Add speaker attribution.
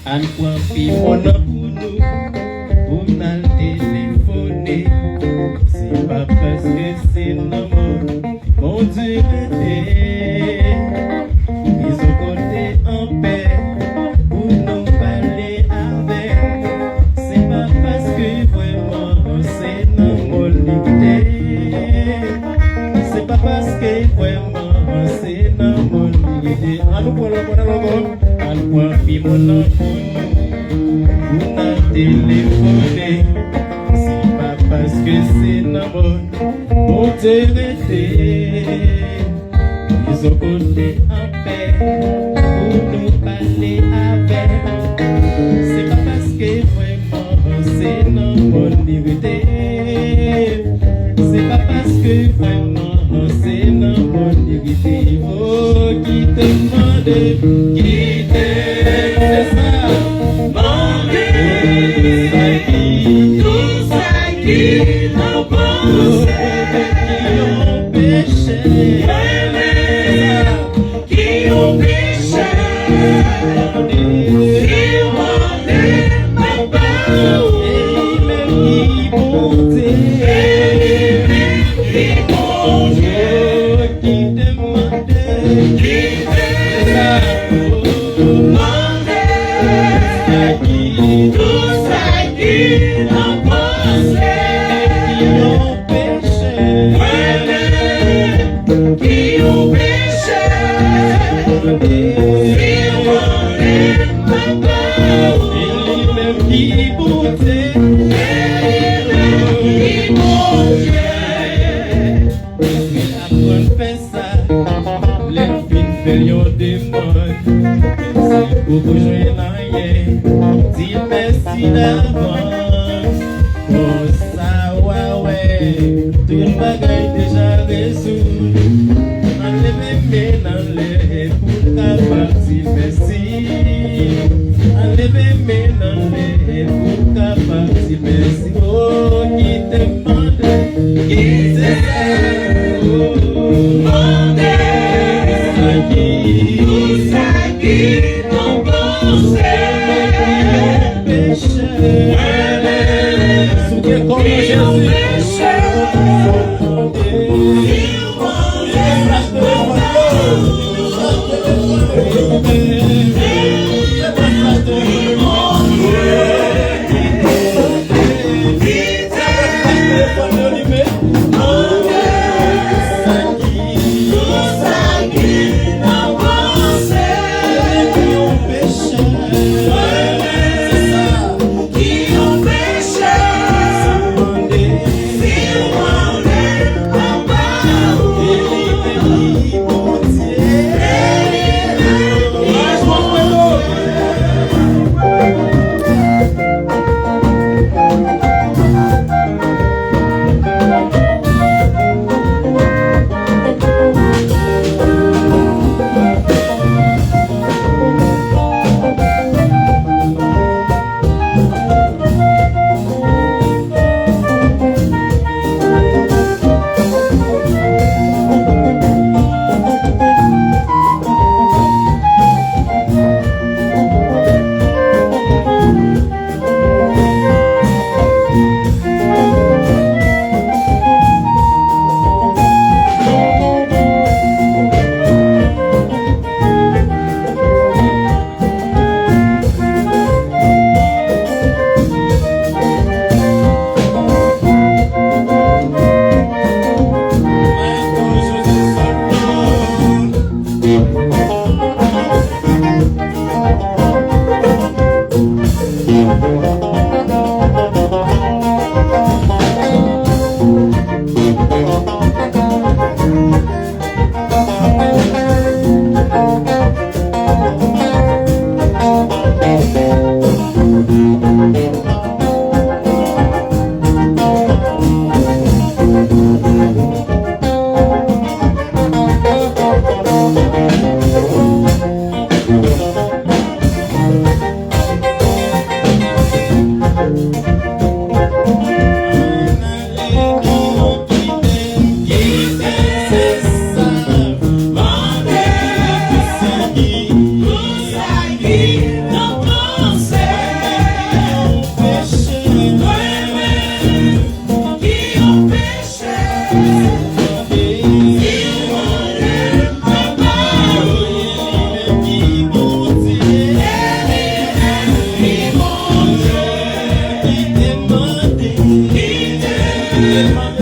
Speaker 1: An kwa pi mon pour nous, pour nous téléphoner. C'est pas parce que c'est l'amour, mon Dieu était. Ils ont côté en paix, pour nous parler avec. C'est pas parce que vraiment c'est l'amour limité. C'est pas parce que vraiment c'est l'amour limité. En nous pour le an kwa pi mon pour nous téléphoner. C'est pas parce que c'est l'amour, mon Dieu était. Ils ont côté en paix, pour nous parler avec. C'est pas parce que vraiment c'est l'amour limité. C'est pas parce que vraiment c'est l'amour limité. Oh, qui te demande, qui te fait ça, tout ça qui n'en pense, qui ont péché, pour jouer rien, dis merci d'avance. Pour ça, ouais, tout le bagage déjà résolu. Enlevez mes enlève pour capable dire merci. Enlevez mes enlève pour capable dire merci. Oh, qui te demande, qui te demande, tout ça qui n'en pense, tellement